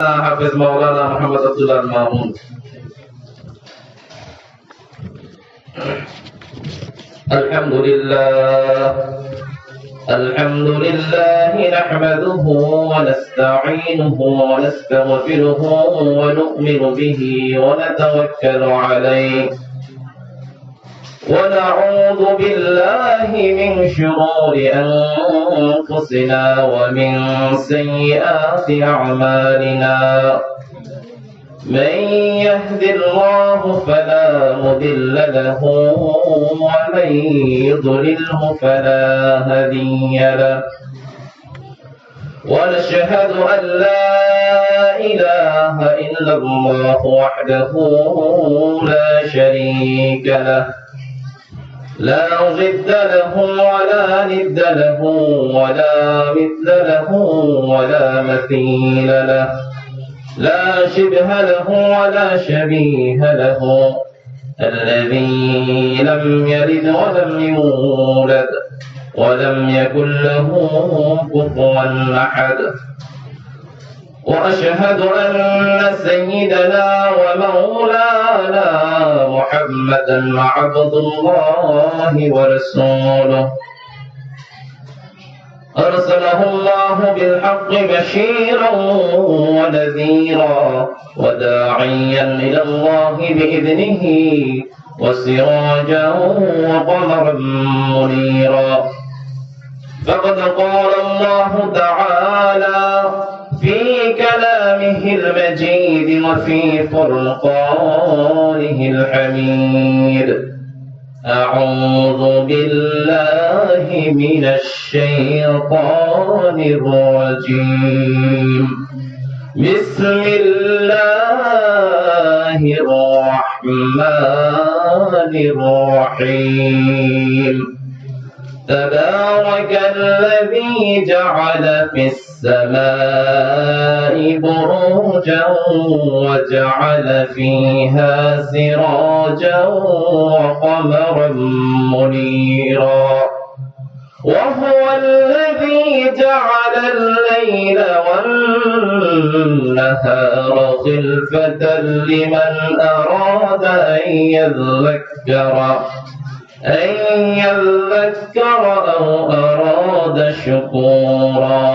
হাফেজ মাওলানা মোহাম্মদ আব্দুল্লাহ মামুন। الحمد لله نحمده ونستعينه ونستغفره ونؤمن به ونتوكل عليه ونعوذ بالله من شرور أنفسنا ومن سيئات أعمالنا. من يهد الله فلا مضل له ومن يضلله فلا هادي له. ونشهد أن لا إله إلا الله وحده لا شريك له لا ضد له ولا ند له ولا مثل له ولا مثيل له لا شبه له ولا شبيه له الذي لم يلد ولم يولد ولم يكن له كفوا أحد. وأشهد أن سيدنا ومولانا محمدا عبد الله ورسوله أرسله الله بالحق بشيرا ونذيرا وداعيا إلى الله بإذنه وسراجا وقمرا منيرا. فقد قال الله تعالى في كلامه المجيد وفي فرقانه الحميد: أعوذ بالله من الشيطان الرجيم. بسم الله الرحمن الرحيم. تبارك الذي جعل في السماء بروجا وجعل فيها سراجا وقمرا منيرا. وهو الذي جعل الليل والنهار خلفة لمن أراد أن يذكر أو أراد شكورا.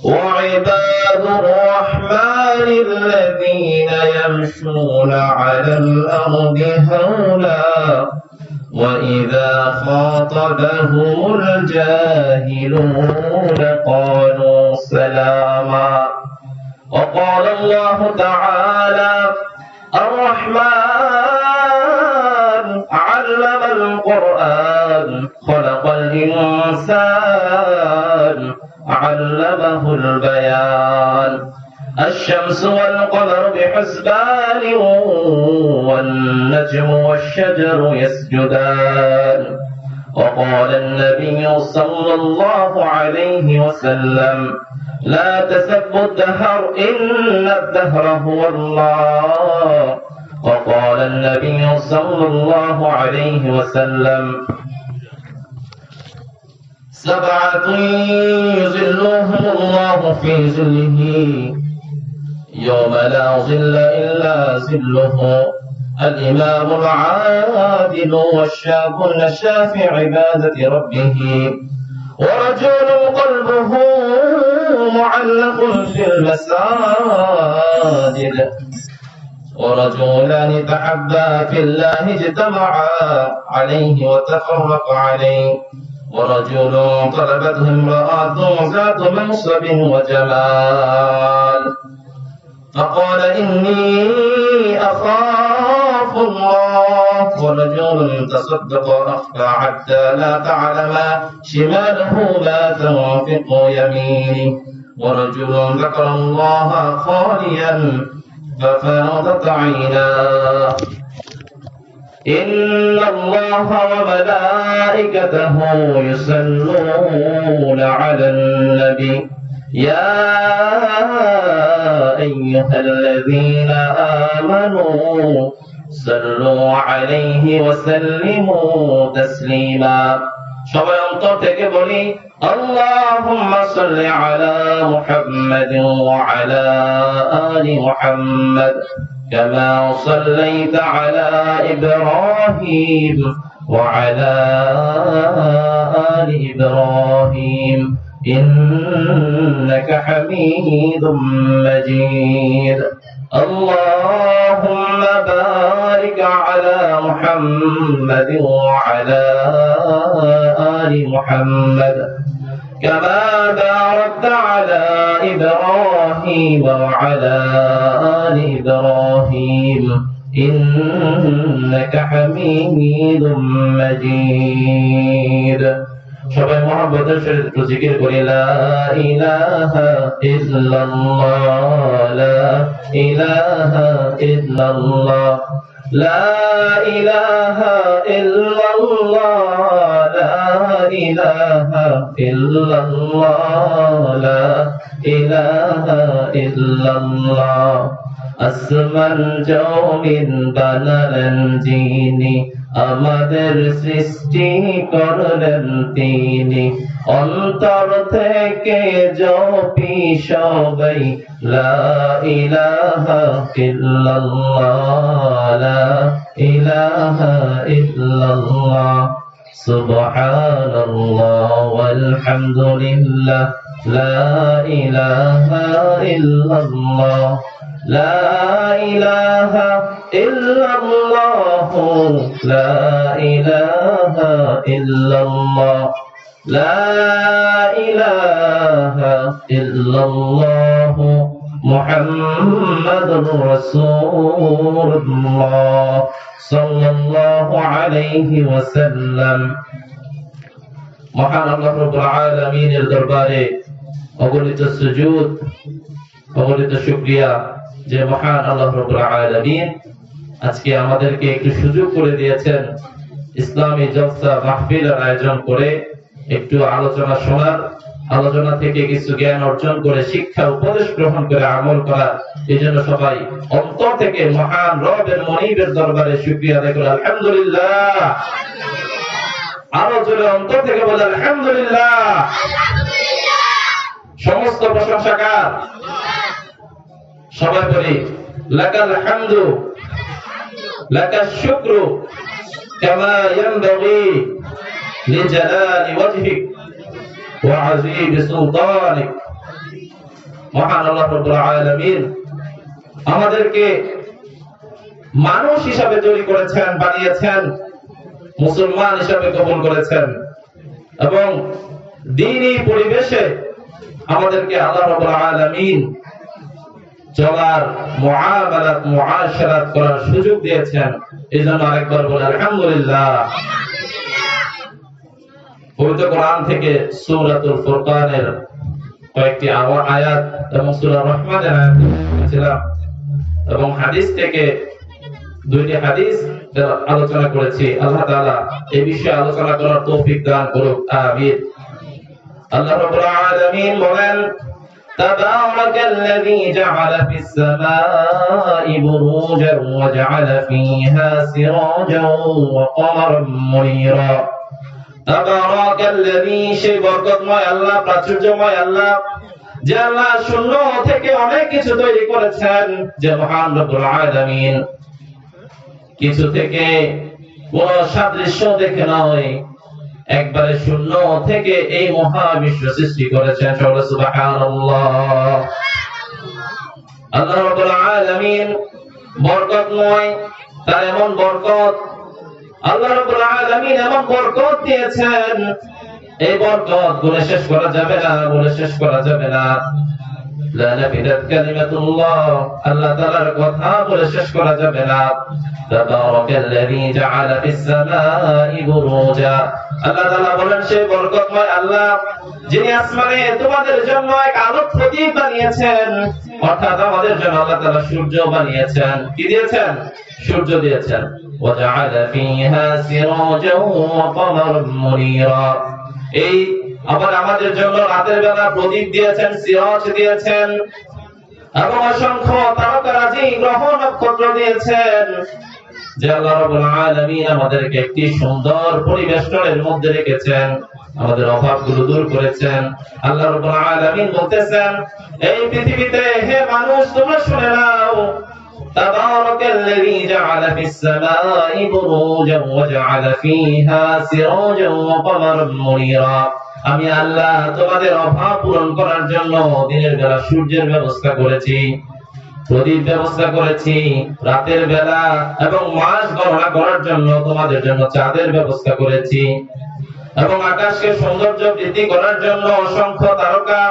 وعباد الرحمن الذين يمشون على الأرض هونا وإذا خاطبهم الجاهلون قالوا سلاما. وقال الله تعالى: الرحمن علم القرآن خلق الإنسان علمه البيان. الشمس والقمر بحسبان والنجم والشجر يسجدان. وقال النبي صلى الله عليه وسلم: لا تسبوا الدهر إن الدهر هو الله. وقال النبي صلى الله عليه وسلم: سبعة يظلهم الله في ظله يوم لا ظل إلا ظله: الإمام العادل والشاب النشا في عبادة ربه ورجل قلبه معلق في المساجد ورجلان تحبا في الله اجتمعا عليه وتفرقا عليه ورجل طلبته امرأة ذات منصب وجمال فقال: إني أخاف الله. ورجل تصدق أخفى حتى لا تعلم شماله ما تنفق يمينه. ورجل ذكر الله خاليا ففاضت عيناه. إن الله وملائكته يصلون على النبي يا أيها الذين آمنوا صلوا عليه وسلموا تسليما. সবাই অন্তর থেকে বলি আল্লাহুম্মা সাল্লি আলা মুহাম্মাদিন ওয়া আলা আলি মুহাম্মাদ কামা সাল্লাইতা আলা ইব্রাহিম ওয়া আলা আলি ইব্রাহিম إنك حميد مجيد اللهم بارك على محمد وعلى آل محمد كما باركت على إبراهيم وعلى آل إبراهيم إنك حميد مجيد সবাই মুহাম্মদের সাথে একটু জিকির করি লা ইলাহা ইল্লাল্লাহ লা ইলাহা ইল্লাল্লাহ লা ইলাহা ইল্লাল্লাহ লা ইলাহা ইল্লাল্লাহ লা ইলাহা ইল্লাল্লাহ আসমান জমিন বানালেন যিনি আমাদের সৃষ্টি করলেন তিনি অন্তর থেকে জপি সবাই লা ইলাহা ইল্লাল্লাহ লা ইলাহা ইল্লাল্লাহ সুবহানাল্লাহ ওয়াল হামদুলিল্লাহ লা ইলাহা ইল্লাল্লাহ لا إله إلا الله لا إله إلا الله لا إله إلا الله محمد رسول الله صلى الله عليه وسلم মহান আল্লাহ রাব্বুল আলামিনের দরবারে অগণিত সুজুদ অগণিত শুকরিয়া যে মহান আল্লাহ রাব্বুল আলামিন আজকে আমাদেরকে একটু সুযোগ করে দিয়েছেন ইসলামী জলসা মাহফিলের আয়োজন করে একটু আলোচনা শোনার, আলোচনা থেকে কিছু জ্ঞান অর্জন করে শিক্ষা উপদেশ গ্রহণ করে আমল করার। এজন্য সবাই অন্তর থেকে মহান রবের মনিবের দরবারে শুকরিয়া আদায় করে আলহামদুলিল্লাহ। আরো জোরে অন্তর থেকে বলে আলহামদুলিল্লাহ। সমস্ত প্রশংসা কার? সবাই বলি লাকাল হামদু লাকাশ শুকরু কামা ইয়ানবাগি লিজালালি ওয়াজহিক ওয়া আযীম সুলতানিক। মহান আল্লাহ রাব্বুল আলামিন আমাদেরকে মানুষ হিসাবে তৈরি করেছেন, বানিয়েছেন, মুসলমান হিসাবে কবুল করেছেন এবং দ্বীনি পরিবেশে আমাদেরকে আল্লাহ রাব্বুল আলামিন চলার মুআমালাত মুআশারাত করার সুযোগ দিয়েছেন। এজন্য আরেকবার বলি আলহামদুলিল্লাহ। পবিত্র কোরআন থেকে সূরাতুল ফুরকানের কয়েকটি আয়াত এবং সূরা রহমানের আয়াত ছিলাম এবং হাদিস থেকে দুইটি হাদিস আলোচনা করেছি। আল্লাহ তাআলা এই বিষয়ে আলোচনা করার তৌফিক দান করুক, আমিন। আল্লাহ রাব্বুল আলামিন বলেন تبارك الذي جعل في السماء بروجا وجعل فيها سراجا وقمرا منيرا تبارك الذي সেই বরকতময় আল্লাহ, প্রাচুর্যময় আল্লাহ, যে আল্লাহ শূন্য থেকে অনেক কিছু তৈরি করেছেন, যে মহান রব্বুল আলামিন কিছু থেকে কোন সাদৃশ্য দেখে নয়, একবারে শূন্য থেকে এই মহাবিশ্ব সৃষ্টি করেছেন। সুবহানাল্লাহ। আল্লাহ রাব্বুল আলামিন বরকতময়, তার এমন বরকত, আল্লাহ রাব্বুল আলামিন এমন বরকত দিয়েছেন, এই বরকত গুণে শেষ করা যাবে না, বলে শেষ করা যাবে না। লা নাফিদাত কালিমাতুল্লাহ, আল্লাহ তাআলার কথা বলে শেষ করা যাবে না। তাবারাকাল্লাযী জাআলা ফিস সামাই বুরুজা, আল্লাহ তাআলা বলেন সেই বরকতময় আল্লাহ যিনি আসমানে তোমাদের জন্য এক আলোক প্রদীপ বানিয়েছেন, অর্থাৎ আমাদের জন্য আল্লাহ তাআলা সূর্য বানিয়েছেন। কি দিয়েছেন? সূর্য দিয়েছেন। ওয়া জাআলা ফীহা সিরাজাও ওয়া কমারাম মুনীরা, এই আবার আমাদের জন্য রাতের বেলা প্রদীপ দিয়েছেন, সিরাজ দিয়েছেন এবং অসংখ্য তারকারাজি গ্রহ নক্ষত্র দিয়েছেন। যে আল্লাহ রাব্বুল আলামিন আমাদেরকে একটি সুন্দর পরিবেষ্টনের মধ্যে রেখেছেন, আমাদের অভাবগুলো দূর করেছেন। আল্লাহ রাব্বুল আলামিন বলতেছেন, এই পৃথিবীতে হে মানুষ তোমরা শুনে নাও, তাবারাকাল্লাযী জাআলা ফিস সামাই বুরুজান ওয়া জাআলা ফীহা সিরাজান ওয়া কমারান মুনীরা। আমি আল্লাহ তোমাদের অভাব পূরণ করার জন্য দিনের বেলা সূর্যের ব্যবস্থা করেছি, প্রদীপ ব্যবস্থা করেছি, রাতের বেলা এবং মাস গণনা করার জন্য তোমাদের জন্য চাঁদের ব্যবস্থা করেছি, এবং আকাশকে সৌন্দর্য বৃদ্ধি করার জন্য অসংখ্য তারকা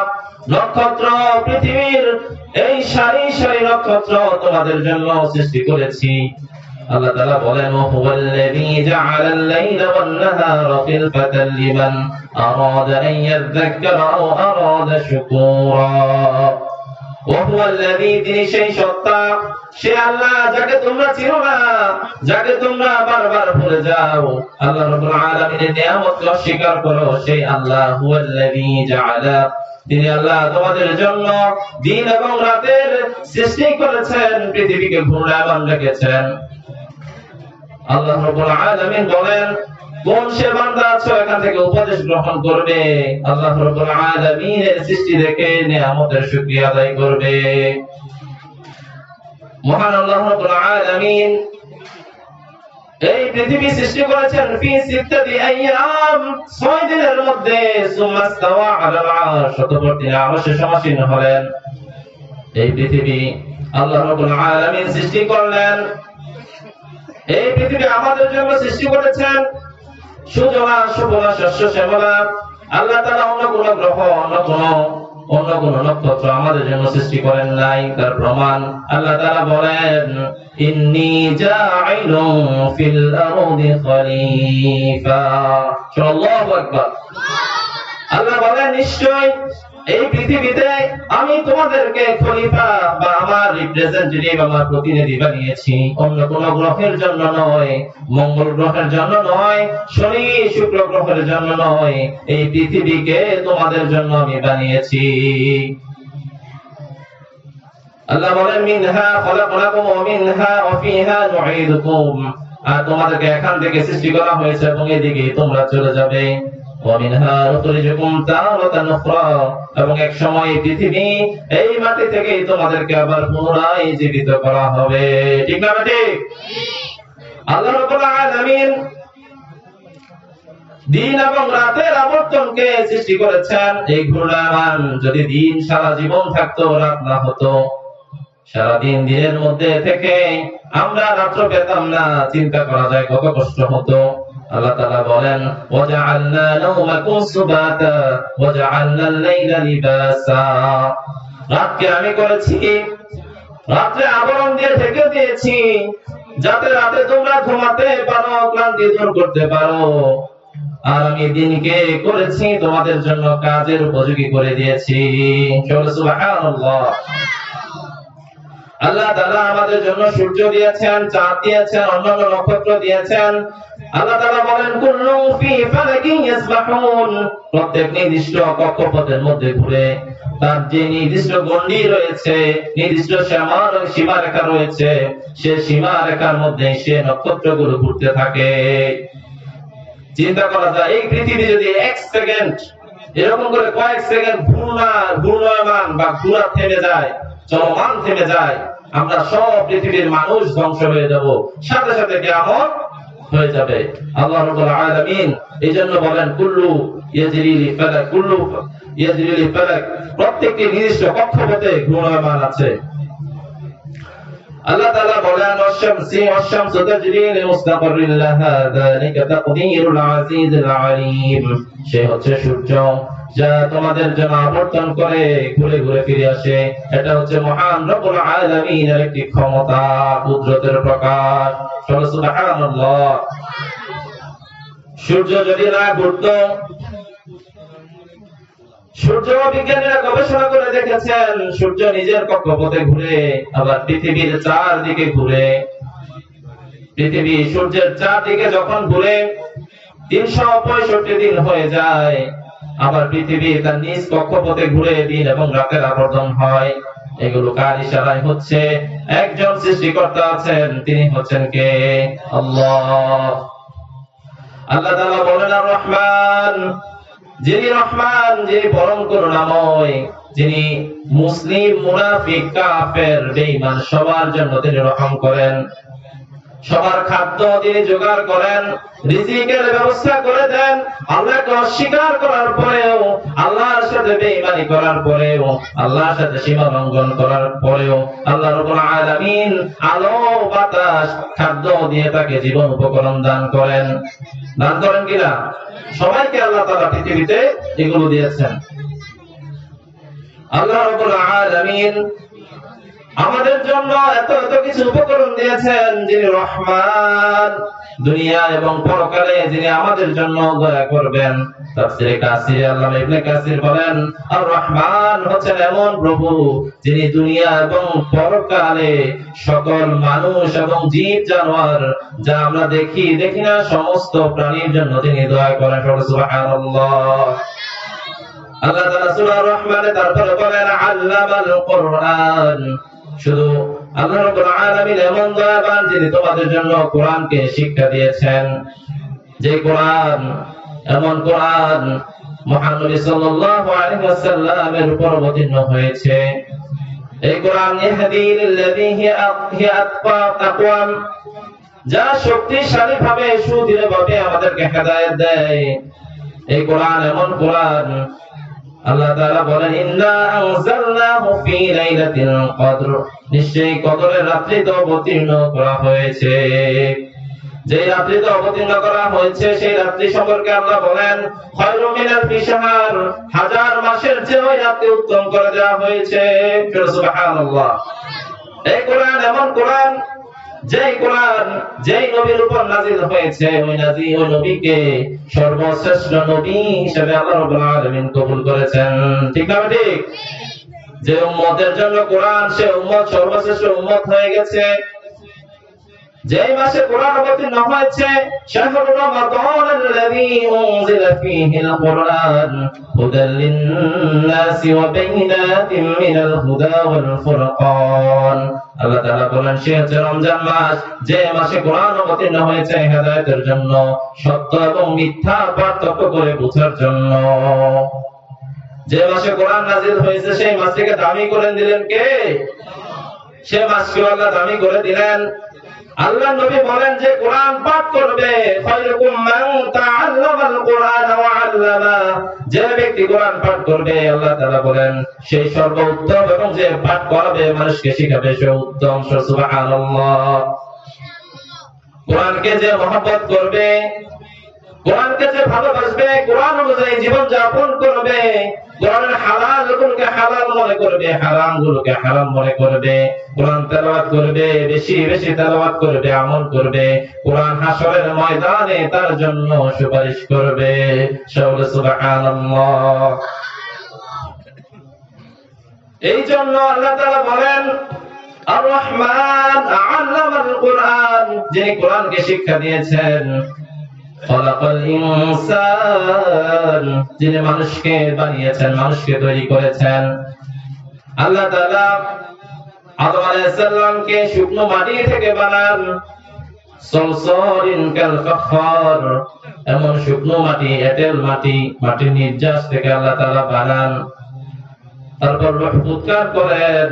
নক্ষত্র, পৃথিবীর এই সারি সারি নক্ষত্র তোমাদের জন্য সৃষ্টি করেছি। আল্লাহ তাআলা বলেন, ওয়াহুয়াল্লাযী জাআলাল লাইলা ওয়ান নাহারা খিলফাতান লিমান আরাদা আন ইয়াযযাক্কারা আও আরাদা শুকুরা। ওয়াহুয়াল্লাযী, তিনি সেই সত্তা, সে আল্লাহ যাকে তোমরা চিনো না, যাকে তোমরা বারবার ভুলে যাও, আল্লাহ রাব্বুল আলামিনের নিয়ামতকে অস্বীকার করো, সেই আল্লাহ হুয়াল্লাযী জাআলা, তিনি আল্লাহ তোমাদের জন্য দিন এবং রাতের সৃষ্টি করেছেন, পৃথিবীকে ঘূর্ণায়মান রেখেছেন। আল্লাহ রাব্বুল আলামিন বলেন, কোন সে বান্দা আছো এখান থেকে উপদেশ গ্রহণ করবে, আল্লাহ রাব্বুল আলামিনের সৃষ্টি দেখে নিয়ামতের শুকরিয়া আদায় করবে। মহান আল্লাহ রাব্বুল আলামিন এই পৃথিবী সৃষ্টি করেছেন ফি সিত্তাতি আইয়াম, 6 দিনের মধ্যে। সুম্মা ইস্তাওয়া আলাল আরশ, অতঃপর তিনি আরশে সমাসীন হলেন। এই পৃথিবী আল্লাহ রাব্বুল আলামিন সৃষ্টি করলেন। এই পৃথিবী আমাদের জন্য সৃষ্টি করেছেন, সুজলা সুফলা শস্য শ্যামলা। আল্লাহ তাআলা অন্য কোন গ্রহ, অন্য কোন নক্ষত্র আমাদের জন্য সৃষ্টি করেন নাই। তার প্রমাণ আল্লাহ তাআলা বলেন, ইন্নী জাঈলুন ফিল আরদি খলিফা। আল্লাহু আকবার। আল্লাহ বলেন, নিশ্চয় এই পৃথিবীতে আমি তোমাদেরকে খলিফা বা আমার রিপ্রেজেন্টেটিভ, আমার প্রতিনিধি বানিয়েছি। অন্য কোন গ্রহের জন্য নয়, মঙ্গল গ্রহের জন্য নয়, শনি শুক্র গ্রহের জন্য নয়, এই পৃথিবীকে তোমাদের জন্য আমি বানিয়েছি। আল্লাহ বলেন, মিনহা খলাকনাকুম ওয়া মিনহা ওয়া ফিহা নুঈদুকুম, আর তোমাদেরকে এখান থেকে সৃষ্টি করা হয়েছে এবং এদিকে তোমরা চলে যাবে। ওয়ামিনহা নুখরিজুকুম তারাতান উখরা, এবং এক সময় পৃথিবী এই মাটি থেকেই তোমাদেরকে আবার পুনরায় জীবিত করা হবে। ঠিক না ঠিক? আল্লাহ রাব্বুল আলামিন দিন এবং রাতের আবর্তনকে সৃষ্টি করেছেন, এই ঘূর্ণায়মান। যদি দিন সারা জীবন থাকতো, রাত না হতো, সারাদিন দিনের মধ্যে থেকে আমরা রাত্র পেতাম না, চিন্তা করা যায় কত কষ্ট হতো। আল্লাহ তাআলা বলেন, ওয়াজআলনা নাওমাকুম সুবাতা ওয়াজআলনাল লাইলা লিবাসা, রাতকে আমি করেছি, রাত্রে আবরণ দিয়ে ঢেকে দিয়েছি, যাতে রাতে তোমরা ঘুমাতে পারো, ক্লান্তি দূর করতে পারো। আর আমি দিনকে করেছি তোমাদের জন্য কাজের উপযোগী করে দিয়েছি। সুবহানাল্লাহ। আল্লাহ তাআলা আমাদের জন্য সূর্য দিয়েছেন, চাঁদ দিয়েছেন, অন্যান্য নক্ষত্র দিয়েছেন। আল্লাহ তাআলা বলেন, কুল্লু ফি ফালাকিন ইয়াসবাহুন, প্রত্যেক নির্দিষ্ট কক্ষপথের মধ্যে ঘুরে, তার যে নির্দিষ্ট গণ্ডি রয়েছে, নির্দিষ্ট সীমারেখা রয়েছে, সে সীমারেখার মধ্যে সে নক্ষত্রগুলো ঘুরতে থাকে। চিন্তা করা যায়, এই পৃথিবী যদি 1 সেকেন্ড এরকম করে কয়েক সেকেন্ড ঘূর্ণায়মান বা ঘোরা থেমে যায়, চলমান থেমে যায়, আমরা সব পৃথিবীর মানুষ ধ্বংস হয়ে যাব, সাথে সাথে কিয়ামত হয়ে যাবে। আল্লাহ রাব্বুল আলামিন এইজন্য বলেন, কুল্লু ইয়াজরি লিফালাক, কুল্লু ইয়াজরি লিফালাক, প্রত্যেকটি নির্দিষ্ট কক্ষপথে ঘূর্ণায়মান আছে। আল্লাহ তাআলা বলেন, ওয়াশ-শামসু তাজরি লিমুস্তাকাররিন লাহা, যালিকা তাকদীরুল আজিজিল আলীম, সে হচ্ছে সূর্য, যা তোমাদের জন্য আবর্তন করে ঘুরে ঘুরে ফিরে আসে। এটা হচ্ছে মহান রব্বুল আলামিনের একটি ক্ষমতা, কুদরতের প্রকাশ। সুবহানাল্লাহ। সূর্য যদি না ঘুরতো, সূর্য বিজ্ঞানীরা গবেষণা করে দেখেছেন, সূর্য নিজের কক্ষপথে ঘুরে, আবার পৃথিবীর চারদিকে ঘুরে। পৃথিবী সূর্যের চারদিকে যখন ঘুরে 365 দিন হয়ে যায়, আবার পৃথিবী তার নিজ কক্ষপথে ঘুরে দিন এবং রাতের আবর্তন হয়। এগুলো কার ইশারায় হচ্ছে? একজন সৃষ্টিকর্তা আছেন, তিনি হচ্ছেন কে? আল্লাহ। আল্লাহ তাআলা বলেন আর রহমান, যিনি পরম করুণাময়, যিনি মুসলিম, মুনাফিক, কাফের, বেঈমান সবার জন্য তিনি রহম করেন, সবার খাদ্য তিনি জোগাড় করেন, রিজিকের ব্যবস্থা করে দেন। আল্লাহকে অস্বীকার করার পরেও, আল্লাহর সাথে বেঈমানি করার পরেও, আল্লাহর সাথে সীমা লঙ্ঘন করার পরেও আল্লাহ রাব্বুল আলামিন আলো বাতাস খাদ্য দিয়ে তাকে জীবন উপকরণ দান করেন কিনা? সবাইকে আল্লাহ তাআলা পৃথিবীতে এগুলো দিয়েছেন। আল্লাহ রাব্বুল আলামিন আমাদের জন্য এত এত কিছু উপকরণ দিয়েছেন। যিনি রহমান, দুনিয়া এবং পরকালে যিনি আমাদের জন্য দয়া করবেন। তাফসীরে কাসির আল্লামা ইবনে কাসির বলেন, আর রহমান হচ্ছেন এমন প্রভু যিনি দুনিয়া এবং পরকালে সকল মানুষ এবং জীব জানোয়ার, যা আমরা দেখি না, সমস্ত প্রাণীর জন্য তিনি দয়া করেন। সুবহানাল্লাহ। আল্লাহ তাআলা সূরা রহমানে তারপরে বলেন আল্লামাল কোরআন, শুধু আল্লাহ রাব্বুল আলামিন এমন দয়াবান যিনি তোমাদের জন্য কোরআনকে শিক্ষা দিয়েছেন। যে কোরআন, এমন কোরআন মুহাম্মদ সাল্লাল্লাহু আলাইহি ওয়াসাল্লামের উপর অবতীর্ণ হয়েছে। এই কোরআন ইহদি লিল্লাযী হিয়া তাকওয়াম, যা শক্তিশালী ভাবে সুদৃঢ় ভাবে আমাদেরকে হেদায়েত দেয়। এই কোরআন এমন কোরআন, আল্লাহ তাআলা বলেন ইন্না আনজালনাহু ফি লাইলাতিল কদর, নিশ্চয়ই কদরের রাত্রিতে অবতীর্ণ করা হয়েছে। যে রাত্রিতে অবতীর্ণ করা হয়েছে সেই রাত্রি সম্পর্কে আল্লাহ বলেন খায়রুম মিনাল ফিশার, হাজার মাসের চেয়ে ওই রাত্রি উত্তম করে দেওয়া হয়েছে। সুবহানাল্লাহ। এই কোরআন এমন কোরআন, যেই নবীর উপর নাযিল হয়েছে, ওই নবীকে সর্বশ্রেষ্ঠ নবী হিসেবে আল্লাহ রাব্বুল আলামিন কবুল করেছেন। ঠিক না ঠিক? যে উম্মতের জন্য কোরআন, সে উম্মত সর্বশ্রেষ্ঠ উম্মত হয়ে গেছে। যেই মাসে কোরআন অবতীর্ণ হয়েছে, শাহরুর রমাদান আল্লাযী উনজিলা ফীহিল কুরআন হুদাল লিন-নাসি ওয়া বাইনাতিন মিনাল হুদা ওয়াল ফুরকান। আল্লাহ তাআলা বলেন সে হচ্ছে রমজান মাস, যে মাসে কোরআন অবতীর্ণ হয়েছে হেদায়েতের জন্য, সত্য এবং মিথ্যা পার্থক্য করে বোঝার জন্য। যে মাসে কোরআন নাযিল হয়েছে সেই মাসটিকে দামি করে দিলেন কে? সে মাসকে আল্লাহ দামি করে দিলেন। আল্লাহ নবী বলেন যে কোরআন পাঠ করবে, খায়রুকুম মান তাআল্লামাল কুরআন ওয়া আল্লামা, যে ব্যক্তি কোরআন পাঠ করবে আল্লাহ তাআলা বলেন সেই সর্বোত্তম, এবং যে পাঠ করাবে মানুষকে শিখাবে সে উত্তম। সুবহানাল্লাহ। কোরআনকে যে মহব্বত করবে, কোরআনকে যে ভালোবাসবে, কোরআন অনুযায়ী জীবন যাপন করবে, কোরআনের হালাল গুলোকে হালাল মনে করবে, হারাম গুলোকে হারাম মনে করবে, কোরআন তেলাওয়াত করবে, বেশি বেশি তেলাওয়াত করবে, আমল করবে, কোরআন হাসরের ময়দানে তার জন্য সুপারিশ করবে। সুবহানাল্লাহ। এই জন্য আল্লাহ তাআলা বলেন আর রহমান আল্লামাল কোরআন, যিনি কোরআনকে শিক্ষা দিয়েছেন। খলাকাল ইনসান, যিনি মানুষকে বানিয়েছেন, মানুষকে তৈরি করেছেন। আল্লাহ তাআলা আদম আলাইহিস সালামকে শুকনো মাটি থেকে বানান, সলসলিন কাল ফাখর, এমন শুকনো মাটি, এঁটেল মাটি, মাটির নির্যাস থেকে আল্লাহ তাআলা বানান। তারপর রূহ উৎকার করেন,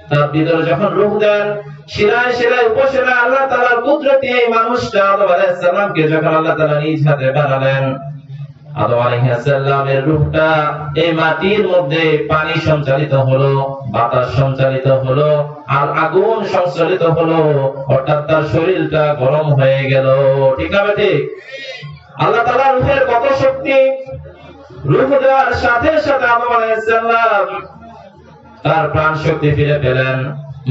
তার ভিতরে যখন রূহ দেন, শিরায় শিরায় উপশিরায় আল্লাহ তাআলার কুদরতে এই মানুষটা আদম আলাইহিস সালামকে যখন আল্লাহ তাআলা নিজ হাতে বানালেন, আদম আলাইহিস সালামের রূহটা এই মাটির মধ্যে পানি সঞ্চালিত হলো, বাতাস সঞ্চালিত হলো, আর আগুন সংশ্লেষিত হলো, অর্থাৎ তার শরীরটা গরম হয়ে গেল। ঠিক না ঠিক? আল্লাহ তাআলার রূহের কত শক্তি! রূহ দেওয়ার সাথে সাথে আদম আলাইহিস সালাম তার প্রাণ শক্তি ফিরে পেলেন।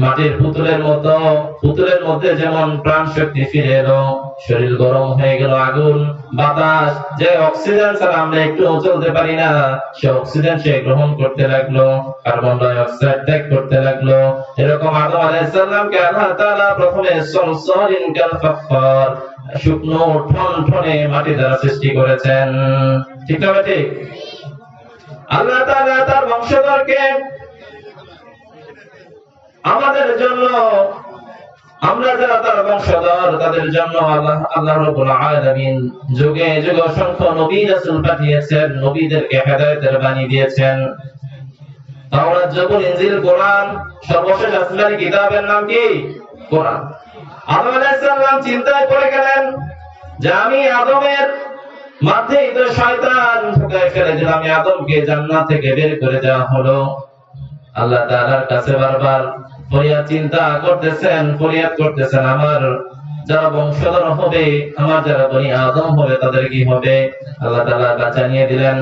মাটির পুতুলের মতো, পুতুলের মধ্যে যেমন প্রাণ শক্তি ফিরে এলো, শরীর গরম হয়ে গেল, আগুন, বাতাস, যে অক্সিজেন ছাড়া আমরা একটু চলতে পারি না, সে অক্সিজেন সে গ্রহণ করতে লাগলো, কার্বন ডাই অক্সাইড ত্যাগ করতে লাগলো। এরকম আদম আলাইহিস সালামকে আল্লাহ তাআলা প্রথমে সলসলিন কাল ফাখর, শুকনো ঠনঠনে মাটি দ্বারা সৃষ্টি করেছেন। ঠিক না ঠিক? আল্লাহ তাআলা তার বংশধরকে আমাদের জন্য, আমরা যারা তার বংশধর তাদের জন্য আল্লাহ রাব্বুল আলামিন যুগে যুগে অসংখ্য নবী রাসূল পাঠিয়েছেন, নবীদেরকে হেদায়েতের বাণী দিয়েছেন। তাওরাত, জবুর, ইনজিল, কোরআন, সর্বশেষ আসমানি কিতাবের নাম কি? কোরআন। আদম আলাইহিস সালাম চিন্তায় পড়ে গেলেন যে আমি আদমের মাঝেই তো শয়তান ঢুকায় ফেলে দিল, আমি আদমকে জান্নাত থেকে বের করে দেওয়া হলো। আল্লাহ তাআলার কাছে বারবার ফরিয়াদ করতেছেন, আমার যারা বংশধর হবে, আমার যারা বনি আদম হবে, তাদের কি হবে? আল্লাহ তাআলা জানিয়ে দিলেন,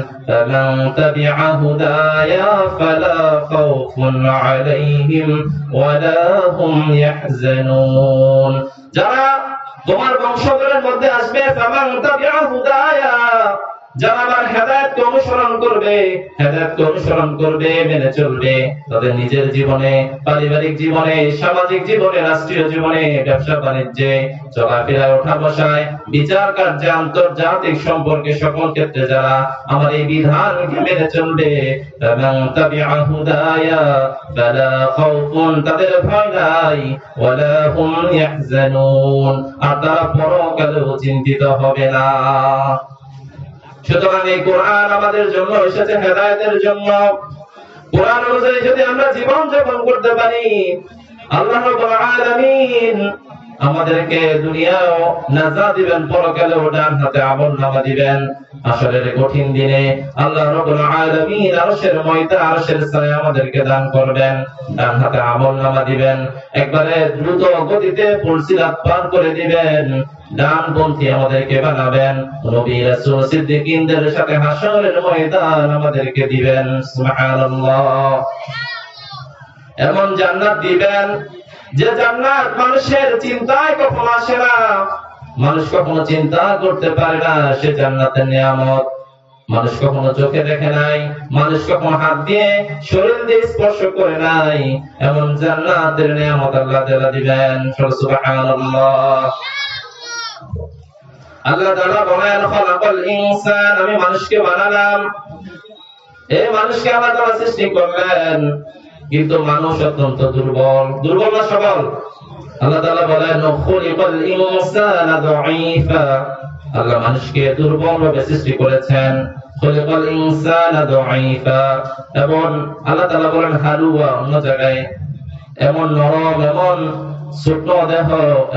মান তাবিআ হুদায়া ফালা খাউফুন আলাইহিম ওয়ালা হুম ইয়াহজানুন। যারা তোমার বংশধরের মধ্যে আসবে, ফামান তাবিআ হুদায়া, যারা আমার হেদায়েতকে অনুসরণ করবে, মেনে চলবে, তাদের নিজের জীবনে, পারিবারিক জীবনে, সামাজিক জীবনে, রাষ্ট্রীয় জীবনে, ব্যবসা বাণিজ্যে, চলাফেরায়, ওঠা বসায়, বিচার কার্যে, আন্তর্জাতিক সম্পর্কে, সকল ক্ষেত্রে যারা আমার এই বিধানকে মেনে চলবে, ফামান তাবিআ হুদায়া ফালা খাউফুন, তাদের ভয় নাই, ওয়ালা হুম ইয়াহজানুন, আর তারা পরকালেও চিন্তিত হবে না। সুতরাং এই কোরআন আমাদের জন্য এসেছে হেদায়েতের জন্য। কোরআন অনুযায়ী যদি আমরা জীবন যাপন করতে পারি, আল্লাহ রাব্বুল আলামিন আমাদেরকে দুনিয়াও নাজাত দিবেন, পরকালেও ডান হাতে আমলনামা দিবেন। আসরের কঠিন দিনে আল্লাহ রাব্বুল আলামিন আরশের ময়দা, আরশের ছায়া আমাদেরকে দান করবেন, ডান হাতে আমলনামা দিবেন, একবারে দ্রুত গতিতে ফুলসিরাত পার করে দিবেন, ডানপন্থী আমাদেরকে বানাবেন, নবী রাসূল সিদ্দিকীনদের সাথে হাশরের ময়দান আমাদেরকে দিবেন। সুবহানাল্লাহ। এমন জান্নাত দিবেন যে জান্নাত মানুষের চিন্তায় কখনো আসে না, মানুষ কখনো চিন্তা করতে পারে না। সে জান্নাতের নিয়ামত মানুষ কখনো চোখে দেখে নাই, মানুষ কখনো হাত দিয়ে, শরীর দিয়ে স্পর্শ করে নাই। এমন জান্নাতের নিয়ামত আল্লাহ তাআলা দিবেন। সুবহানাল্লাহ। আল্লাহ তাআলা বলেন, খালাকাল ইনসান, আমি মানুষকে বানালাম। এই মানুষকে আল্লাহ তাআলা সৃষ্টি করলেন, কিন্তু মানুষ অত্যন্ত দুর্বল। দুর্বল না সবল? আল্লাহ তাআলা বলেন, খুলিকাল ইনসানা দাঈফা, আল্লাহ মানুষকে দুর্বল ভাবে সৃষ্টি করেছেন। খুলিকাল ইনসানা দাঈফা, এবং আল্লাহ তাআলা বলেন হালুয়া, অন্য জায়গায়, এমন নরম, এমন ছোট দেহ,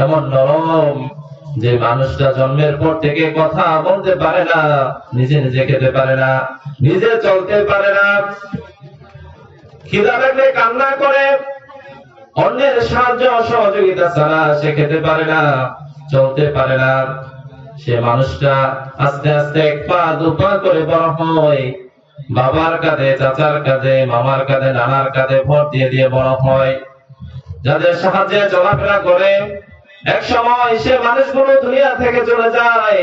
এমন নরম যে মানুষটা জন্মের পর থেকে কথা বলতে পারে না, নিজে নিজে খেতে পারে না, নিজে চলতে পারে না, খিদা লাগলে কান্না করে, অন্যের সাহায্য সহযোগিতা ছাড়া সে খেতে পারে না, চলতে পারে না। সে মানুষটা আস্তে আস্তে এক পা দু পা করে বড় হয়, বাবার কাঁধে, চাচার কাঁধে, মামার কাঁধে, নানার কাঁধে ভর দিয়ে দিয়ে বড় হয়, যাদের সাহায্যে চলাফেরা করে। এক সময় সে মানুষগুলো দুনিয়া থেকে চলে যায়।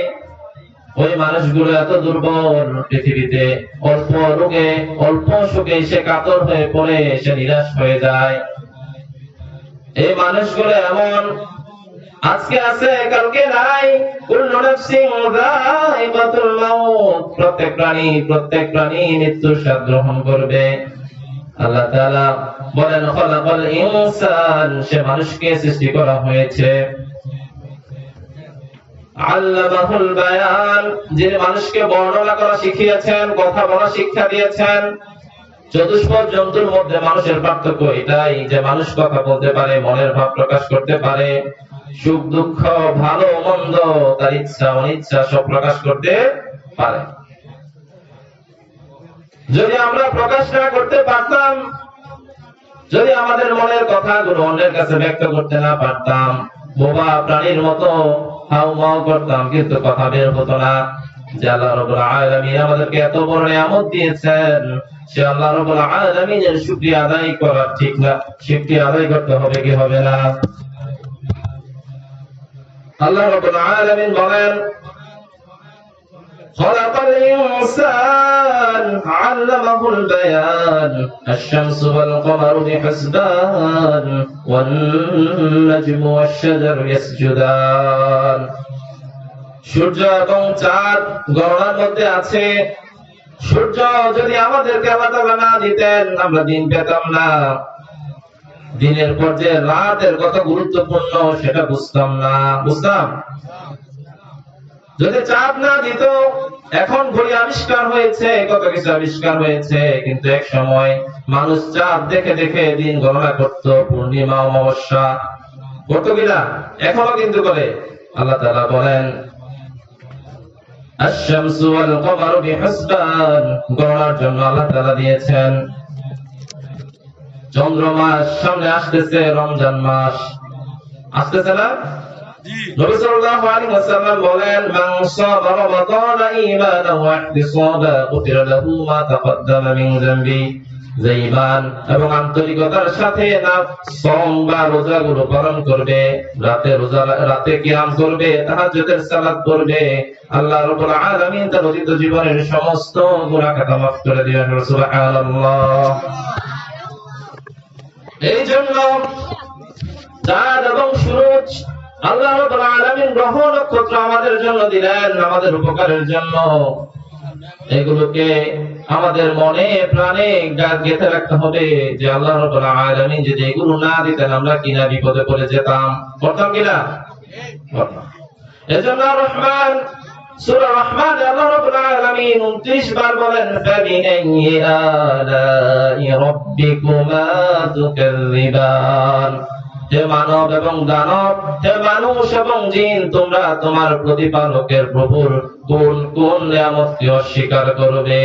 ওই মানুষগুলো এত দুর্বল, পৃথিবীতে অল্প রোগে, অল্প সুখে সে কাতর হয়ে পড়ে, সে নিরাশ হয়ে যায়। এই মানুষগুলো এমন, আজকে আছে কালকে নাই। কুল্লু নাফসিন যায়িকাতুল মাউত, প্রত্যেক প্রাণী মৃত্যুর স্বাদ গ্রহণ করবে। আল্লাহ তাআলা বলেন, খালাকাল ইনসান, সে মানুষকে সৃষ্টি করা হয়েছে। আল্লামাহুল বায়ান, যিনি মানুষকে বর্ণনা করা শিখিয়েছেন, কথা বলা শিক্ষা দিয়েছেন। চতুষ্পদ জন্তুর মধ্যে মানুষের পার্থক্য এটাই যে মানুষ কথা বলতে পারে, মনের ভাব প্রকাশ করতে পারে, সুখ দুঃখ, ভালো মন্দ, তার ইচ্ছা অনিচ্ছা সব প্রকাশ করতে পারে। যদি আমরা প্রকাশ না করতে পারতাম, যদি আমাদের মনের কথাগুলো অন্যের কাছে ব্যক্ত করতে না পারতাম, বোবা প্রাণীর মতো হাউমাউ করতাম, কিন্তু কথা বের হতো না। যে আল্লাহ রাব্বুল আলামিন আমাদেরকে এত বড় নিয়ামত দিয়েছেন, সে আল্লাহ রাব্বুল আলামিনের শুকরিয়া আদায় করা ঠিক না, শুকরিয়া আদায় করতে হবে কি হবে না? আল্লাহ রাব্বুল আলামিন বলেন, খালাকাল ইনসান আল্লামাহুল বায়ান আশ-শামসু ওয়াল কমারু বিহিসবান ওয়ান নাজমু ওয়াশ-শাজারু ইয়াসজুদান। সূর্য এবং চাঁদ গণনার মধ্যে আছে। সূর্য যদি আমাদেরকে আল্লাহ তাআলা না দিতেন, আমরা দিন পেতাম না। দিনের পর যে রাতের কত গুরুত্বপূর্ণ সেটা বুঝতাম না। বুঝতাম যদি চাঁদ না দিত, এখন ঘড়ি আবিষ্কার হয়েছে, কত কিছু আবিষ্কার হয়েছে, কিন্তু এক সময় মানুষ চাঁদ দেখে দেখে দিন গণনা করত, পূর্ণিমা অমাবস্যা করতো কিনা, এখনো কিন্তু করে। আল্লাহ তাআলা বলেন আশ-শামসু ওয়াল কমারু বিহিসবান, গণনার জন্য আল্লাহ তাআলা দিয়েছেন। চন্দ্র মাস সামনে আসতেছে, রমজান মাস আসতেছে না? নবী সাল্লাল্লাহু আলাইহি ওয়াসাল্লাম বলেন মান সামা রমাদান ঈমানান ওয়া ইহতিসাবান গুফিরা লাহু মা তাকদ্দামা মিন যামবি। যে ঈমান এবং আন্তরিকতার সাথে না সওম বা রোজাগুলো পালন করবে, রাতে কিয়াম করবে, তাহাজ্জুদের সালাত করবে, আল্লাহ রাব্বুল আলামিন তার অতীত জীবনের সমস্ত গুনাহ খাতা মাফ করে দিবেন। সুবহানাল্লাহ। এই জন্য চাঁদ এবং সূরজ আল্লাহ রাব্বুল আলামিন গ্রহ নক্ষত্র আমাদের জন্য দিলেন, আমাদের উপকারের জন্য। এগুলোকে আমাদের মনে প্রাণে গেঁথে রাখতে হবে যে আল্লাহ রাব্বুল আলামিন যদি এগুলো না দিতেন আমরা কিনা বিপদে পড়ে যেতাম। করতাম কিনা? এজন্য রহমান, সূরা রহমান আল্লাহ রাব্বুল আলামিন 29 বার বলেন ফাবিআইয়ি আলাই রাব্বিকুমা তুকাযযিবান। হে মানব এবং দানব, হে মানুষ এবং জিন, তোমরা তোমার প্রতিপালকের প্রভুর কোন কোন নিয়ামতকে অস্বীকার করবে?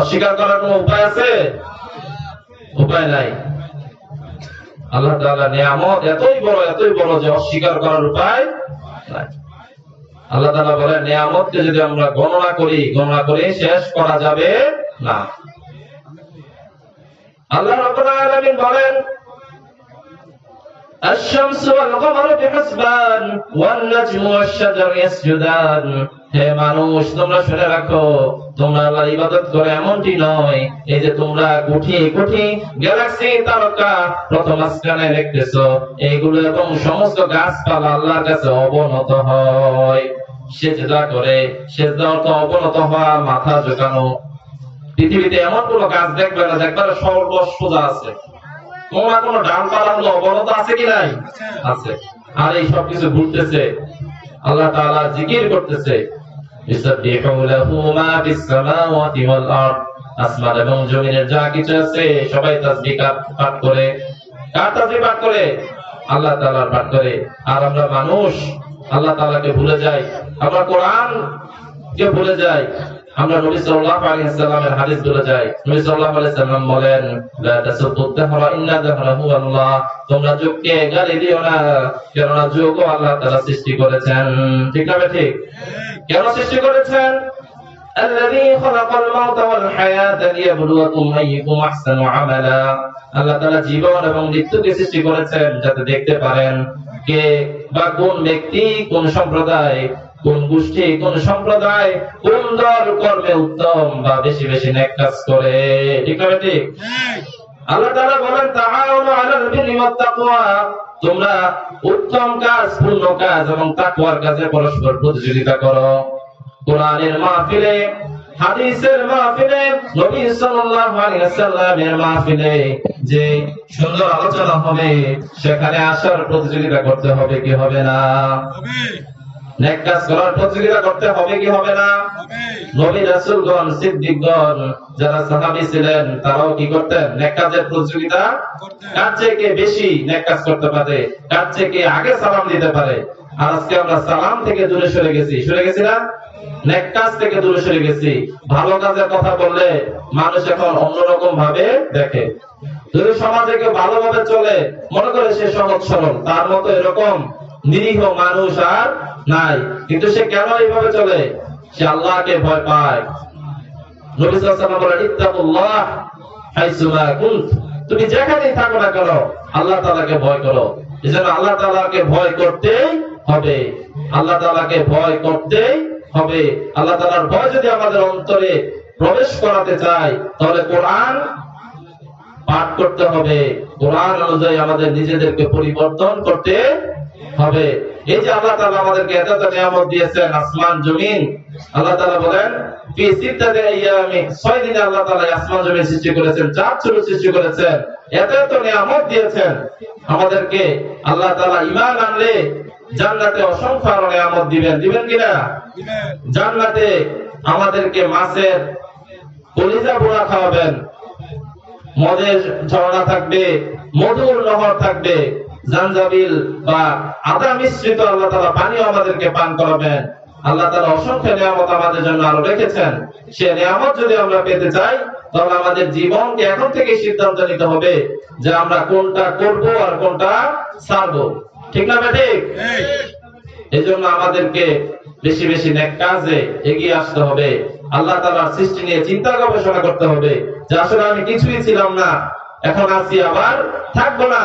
অস্বীকার করার কোনো উপায় আছে? উপায় নাই। আল্লাহ তাআলা নিয়ামত এতই বড় যে অস্বীকার করার উপায় নাই। আল্লাহ তাআলা বলেন নিয়ামতকে যদি আমরা গণনা করি শেষ করা যাবে না। আল্লাহ রাব্বুল আলামিন বলেন الشمس والقمر بحسبان والنجم والشجر يسجدان। হে মানুষ, তোমরা শুনে রাখো, তোমরা আল্লাহর ইবাদত করে এমনটি নয় এই যে তোমরা কোটি কোটি গ্যালাক্সি তারকা প্রথম আসমানে দেখতেছো, এইগুলো এবং সমস্ত গাছপালা আল্লাহর কাছে অবনত হয়, সেজদা করে। সেজদা অর্থ অবনত হওয়া, মাথা ঝুঁকানো। পৃথিবীতে এমন কোন গাছ দেখবে না সর্বসোজা আছে, তোমরা কোন ডালপালা গুলো অবনত আছে কি নাই? আছে। আর এই সব কিছু ঘুরতেছে, আল্লাহ তাআলা জিকির করতেছে। ইসবিহু লাহু মা ফিস সামাওয়াতি ওয়াল আরদ। আসমান এবং জমিনের যা কিছু আছে সবাই তাসবিহ পাঠ করে। কার তাসবিহ পাঠ করে? আল্লাহ তাআলার পাঠ করে। আর আমরা মানুষ আল্লাহ তাআলাকে ভুলে যাই, আমরা কোরআন কে ভুলে যাই, আমরা নবী সাল্লাল্লাহু আলাইহি ওয়াসাল্লামের হাদিস ভুলে যাই। নবী সাল্লাল্লাহু আলাইহি ওয়াসাল্লাম বলেন লা তাসুবুদ দাহরা ইন্না দাহরাহু আল্লাহ। তোমরা যুগকে গালি দিও না, কেননা যুগও আল্লাহ তাআলা সৃষ্টি করেছেন। ঠিক না? ঠিক। কেন সৃষ্টি করেছেন? আল্লাযী খালাকাল মাউতা ওয়াল হায়াতা লিয়াবলুয়াকুম আইয়ুকুম আহসানু আমালা। আল্লাহ তাআলা জীবন এবং মৃত্যুকে সৃষ্টি করেছেন যাতে দেখতে পারেন কে বা কোন ব্যক্তি, কোন সম্প্রদায়, কোন গোষ্ঠী, কোন সম্প্রদায়, কোন দল কর্মে উত্তম বা বেশি বেশি নেক কাজ করে। ঠিক না? ঠিক। আল্লাহ তাআলা বলেন তাআওয়ানু আলাল বিররি ওয়াত তাকওয়া। তোমরা উত্তম কাজ, পূর্ণ কাজ এবং তাকওয়ার কাজে পরস্পর প্রতিযোগিতা করো। কোরআনের মাহফিলে, হাদিসের মাহফিলে, নবী সাল্লাল্লাহু আলাইহি ওয়াসাল্লামের মাহফিলে যে সুন্দর আলোচনা হবে সেখানে আসার প্রতিযোগিতা করতে হবে কি হবে না? হবে। নেক কাজ করার প্রতিযোগিতা করতে হবে কি হবে না? নবী রাসূলগণ, সিদ্দিকগণ যারা সাহাবী ছিলেন তারাও কি করতেন? নেক কাজের প্রতিযোগিতা করতেন। কার চেয়ে কে বেশি নেক কাজ করতে পারে, কার চেয়ে কে আগে সালাম দিতে পারে। আর আজকে আমরা সালাম থেকে দূরে সরে গেছি না? নেক কাজ থেকে দূরে সরে গেছি। ভালো কাজের কথা বললে মানুষ এখন অন্যরকম ভাবে দেখে। যদি সমাজে কেউ ভালোভাবে চলে মনে করে সে সহজ সরল, তার মতো এরকম নিরীহ মানুষ আর নাই। কিন্তু সে কেন এইভাবে চলে? সে আল্লাহকে ভয় পায়। নবী সাল্লাল্লাহু আলাইহি ওয়াসাল্লাম বলেন ইত্তাকুল্লাহ হাইসুমা কুনত। তুমি যেখানেই থাকো না কেন আল্লাহ তাআলাকে ভয় করো। এজন্য আল্লাহ তাআলাকে ভয় করতেই হবে, আল্লাহ তাআলাকে ভয় করতেই হবে। আল্লাহ তাআলার ভয় যদি আমাদের অন্তরে প্রবেশ করাতে চাই তাহলে কোরআন পাঠ করতে হবে, কোরআন অনুযায়ী আমাদের নিজেদেরকে পরিবর্তন করতে হবে। এই যে আল্লাহ তাআলা আমাদেরকে এত নিয়ামত দিয়েছেন, আসমান জমিন, আল্লাহ তাআলা বলেন ফি সিত্তাতি আইয়ামি, 6 দিনে আল্লাহ তাআলা আসমান জমিন সৃষ্টি করেছেন, চাঁদ সূর্য সৃষ্টি করেছেন, এত নিয়ামত দিয়েছেন আমাদেরকে। আল্লাহ তাআলা ঈমান আনলে জান্নাতে অসংখ্য আরো নিয়ামত দিবেন, দিবেন কিনা? জান্নাতে আমাদেরকে মাছের কলিজা পোড়া খাওয়াবেন, মদের ঝর্ণা থাকবে, মধুর নহর থাকবে, জানজাবিল বা আদা মিশ্রিত আল্লাহ তাআলা পানিও আমাদেরকে পান করাবেন। আল্লাহ তাআলা অসংখ্য নিয়ামত আমাদের জন্য আরো রেখেছেন। সে নিয়ামত যদি আমরা পেতে চাই, তাহলে আমাদের জীবনকে এখন থেকে সিদ্ধান্ত নিতে হবে যে আমরা কোনটা করব আর কোনটা ছাড়বো। ঠিক না ঠিক? এই জন্য আমাদেরকে বেশি বেশি নেক কাজে এগিয়ে আসতে হবে। আল্লাহ তাআলার সৃষ্টি নিয়ে চিন্তা গবেষণা করতে হবে যে আসলে আমি কিছুই ছিলাম না, এখন আছি, আবার থাকবো না।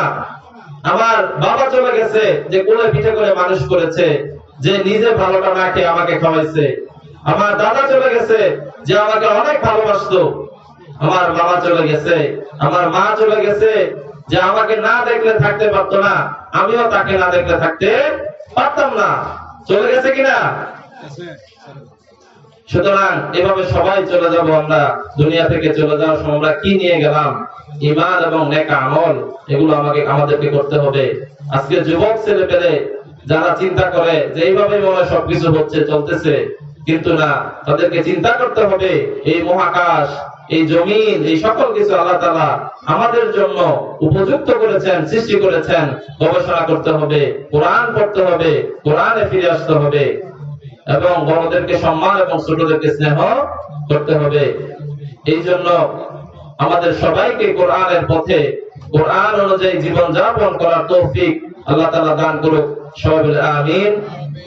আমার বাবা চলে গেছে যে কোলে পিঠে করে মানুষ করেছে, যে নিজে ভালোটা না খেয়ে আমাকে খাওয়াইছে। আমার দাদা চলে গেছে যে আমাকে অনেক ভালোবাসতো। আমার বাবা চলে গেছে, আমার মা চলে গেছে যে আমাকে না দেখলে থাকতে পারতো না, আমিও তাকে না দেখলে থাকতে পারতাম না। চলে গেছে কিনা? সুতরাং এভাবে সবাই চলে যাব আমরা। দুনিয়া থেকে চলে যাওয়ার সময় আমরা কি নিয়ে গেলাম? ঈমান এবং নেক আমল, এগুলো আমাদেরকে করতে হবে। আজকে যুবক ছেলে পেলে যারা চিন্তা করে যে এইভাবে মনে হয় সবকিছু হচ্ছে, চলতেছে, কিন্তু না, তাদেরকে চিন্তা করতে হবে এই মহাকাশ, এই জমিন, এই সকল কিছু আল্লাহ তাআলা আমাদের জন্য উপযুক্ত করেছেন, সৃষ্টি করেছেন। গবেষণা করতে হবে, কোরআন পড়তে হবে, কোরআনে ফিরে আসতে হবে এবং বড়দেরকে সম্মান এবং ছোটদেরকে স্নেহ করতে হবে। এই জন্য আমাদের সবাইকে কোরআনের পথে, কোরআন অনুযায়ী জীবন যাপন করার তৌফিক আল্লাহ তাআলা দান করুক। সবাই বলে আমিন।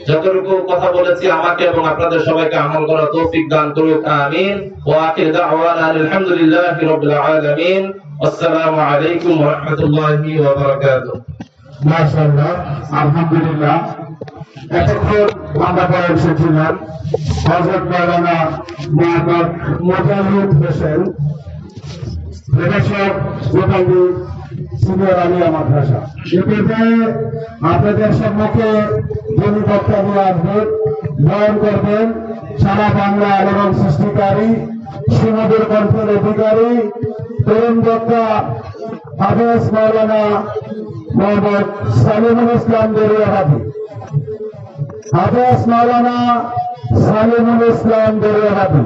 যতটুকু কথা বলেছি আমাকে এবং আপনাদের সবাইকে আমল করার তৌফিক দান করুক, আমিন। ওয়া আখির দাওয়ানা আলহামদুলিল্লাহি রাব্বিল আলামিন। আসসালামু আলাইকুম ওয়া রাহমাতুল্লাহি ওয়া বারাকাতুহু। মাশাআল্লাহ, আলহামদুলিল্লাহ। এতক্ষণ আমরা পড়ে এসেছিলাম হযরত মাওলানা মুহাম্মদ মুজাহিদ হোসেন, প্রফেসর, গোপালপুর সিনিয়র আলিয়া মাদ্রাসা। এ পর্যায়ে আপনাদের সম্মুখে যিনি বক্তা নিয়ে আসবেন, বয়ান করবেন সারা বাংলা আলোড়ন সৃষ্টিকারী, সুমধুর কণ্ঠের অধিকারী, তরুণ বক্তা হাফেজ মাওলানা মোহাম্মদ সালিমুল ইসলাম দরিয়াবাদী। হাফেজ মাওলানা সালিমুল ইসলাম দরিয়াবাদী।